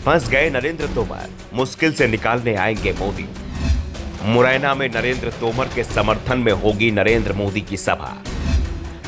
फंस गए नरेंद्र तोमर, मुश्किल से निकालने आएंगे मोदी। मुरैना में नरेंद्र तोमर के समर्थन में होगी नरेंद्र मोदी की सभा।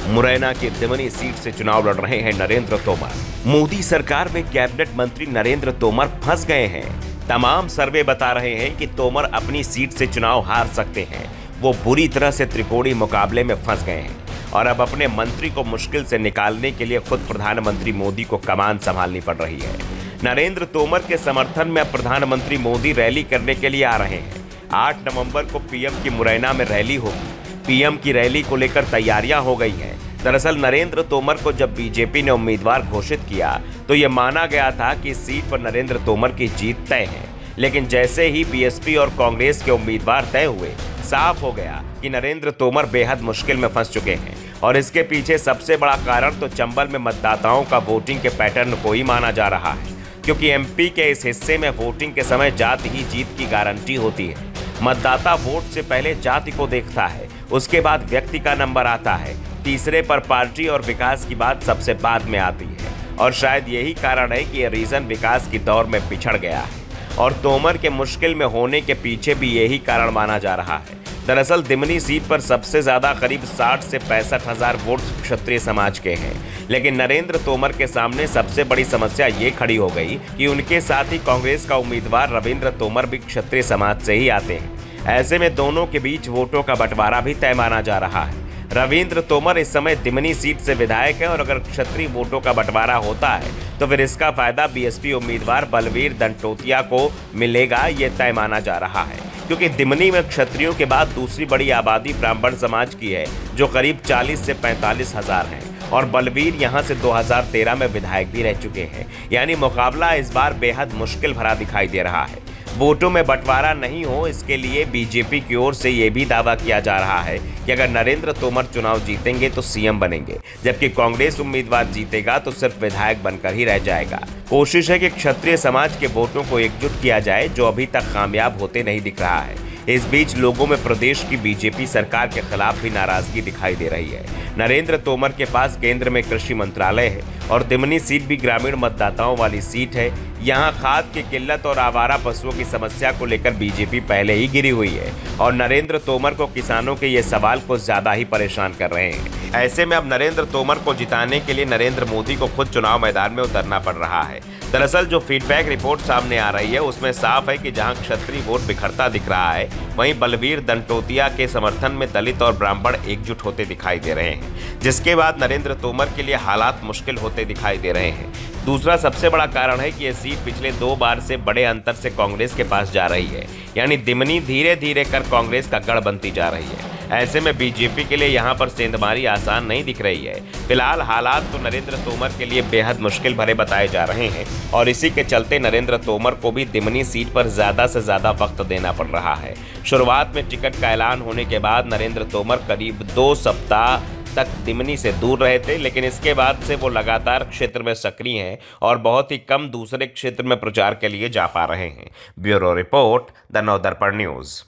मुरैना की दिमनी सीट से चुनाव लड़ रहे हैं नरेंद्र तोमर। मोदी सरकार में कैबिनेट मंत्री नरेंद्र तोमर फंस गए हैं। तमाम सर्वे बता रहे हैं कि तोमर अपनी सीट से चुनाव हार सकते हैं। वो बुरी तरह से त्रिकोणीय मुकाबले में फंस गए हैं और अब अपने मंत्री को मुश्किल से निकालने के लिए खुद प्रधानमंत्री मोदी को कमान संभालनी पड़ रही है। नरेंद्र तोमर के समर्थन में अब प्रधानमंत्री मोदी रैली करने के लिए आ रहे हैं। 8 नवंबर को पीएम की मुरैना में रैली होगी। पीएम की रैली को लेकर तैयारियां हो गई हैं। दरअसल नरेंद्र तोमर को जब बीजेपी ने उम्मीदवार घोषित किया तो यह माना गया था कि इस सीट पर नरेंद्र तोमर की जीत तय है, लेकिन जैसे ही बीएसपी और कांग्रेस के उम्मीदवार तय हुए, साफ हो गया कि नरेंद्र तोमर बेहद मुश्किल में फंस चुके हैं। और इसके पीछे सबसे बड़ा कारण तो चंबल में मतदाताओं का वोटिंग के पैटर्न को ही माना जा रहा है, क्योंकि एमपी के इस हिस्से में वोटिंग के समय जाति ही जीत की गारंटी होती है। मतदाता वोट से पहले जाति को देखता है, उसके बाद व्यक्ति का नंबर आता है, तीसरे पर पार्टी और विकास की बात सबसे बाद में आती है। और शायद यही कारण है कि यह रीजन विकास की दौर में पिछड़ गया है और तोमर के मुश्किल में होने के पीछे भी यही कारण माना जा रहा है। दरअसल दिमनी सीट पर सबसे ज्यादा करीब 60 से 65 हजार वोट क्षत्रिय समाज के हैं, लेकिन नरेंद्र तोमर के सामने सबसे बड़ी समस्या ये खड़ी हो गई कि उनके साथ ही कांग्रेस का उम्मीदवार रविंद्र तोमर भी क्षत्रिय समाज से ही आते हैं। ऐसे में दोनों के बीच वोटों का बंटवारा भी तय माना जा रहा है। रविंद्र तोमर इस समय दिमनी सीट से विधायक है और अगर क्षत्रिय वोटों का बंटवारा होता है तो फिर इसका फायदा बीएसपी उम्मीदवार बलवीर दंडोतिया को मिलेगा, ये तय माना जा रहा है, क्योंकि दिमनी में क्षत्रियों के बाद दूसरी बड़ी आबादी ब्राह्मण समाज की है, जो करीब 40 से 45 हजार है और बलवीर यहां से 2013 में विधायक भी रह चुके हैं। यानी मुकाबला इस बार बेहद मुश्किल भरा दिखाई दे रहा है। वोटों में बंटवारा नहीं हो, इसके लिए बीजेपी की ओर से यह भी दावा किया जा रहा है कि अगर नरेंद्र तोमर चुनाव जीतेंगे तो सीएम बनेंगे, जबकि कांग्रेस उम्मीदवार जीतेगा तो सिर्फ विधायक बनकर ही रह जाएगा। कोशिश है कि क्षत्रिय समाज के वोटों को एकजुट किया जाए, जो अभी तक कामयाब होते नहीं दिख रहा है। इस बीच लोगों में प्रदेश की बीजेपी सरकार के खिलाफ भी नाराजगी दिखाई दे रही है। नरेंद्र तोमर के पास केंद्र में कृषि मंत्रालय है और दिमनी सीट भी ग्रामीण मतदाताओं वाली सीट है। यहाँ खाद की किल्लत और आवारा पशुओं की समस्या को लेकर बीजेपी पहले ही गिरी हुई है और नरेंद्र तोमर को किसानों के ये सवाल को ज्यादा ही परेशान कर रहे हैं। ऐसे में अब नरेंद्र तोमर को जिताने के लिए नरेंद्र मोदी को खुद चुनाव मैदान में उतरना पड़ रहा है। दरअसल जो फीडबैक रिपोर्ट सामने आ रही है उसमें साफ है कि जहां क्षत्रिय वोट बिखरता दिख रहा है, वहीं बलवीर दंडोतिया के समर्थन में दलित और ब्राह्मण एकजुट होते दिखाई दे रहे हैं, जिसके बाद नरेंद्र तोमर के लिए हालात मुश्किल होते दिखाई दे रहे हैं। दूसरा सबसे बड़ा कारण है कि यह सीट पिछले 2 बार से बड़े अंतर से कांग्रेस के पास जा रही है, यानी दिमनी धीरे धीरे कर कांग्रेस का गढ़ बनती जा रही है। ऐसे में बीजेपी के लिए यहां पर सेंधमारी आसान नहीं दिख रही है। फिलहाल हालात तो नरेंद्र तोमर के लिए बेहद मुश्किल भरे बताए जा रहे हैं और इसी के चलते नरेंद्र तोमर को भी दिमनी सीट पर ज्यादा से ज्यादा वक्त देना पड़ रहा है। शुरुआत में टिकट का ऐलान होने के बाद नरेंद्र तोमर करीब 2 सप्ताह तक दिमनी से दूर रहे थे, लेकिन इसके बाद से वो लगातार क्षेत्र में सक्रिय हैं और बहुत ही कम दूसरे क्षेत्र में प्रचार के लिए जा पा रहे हैं। Bureau report, the Navdarpan news.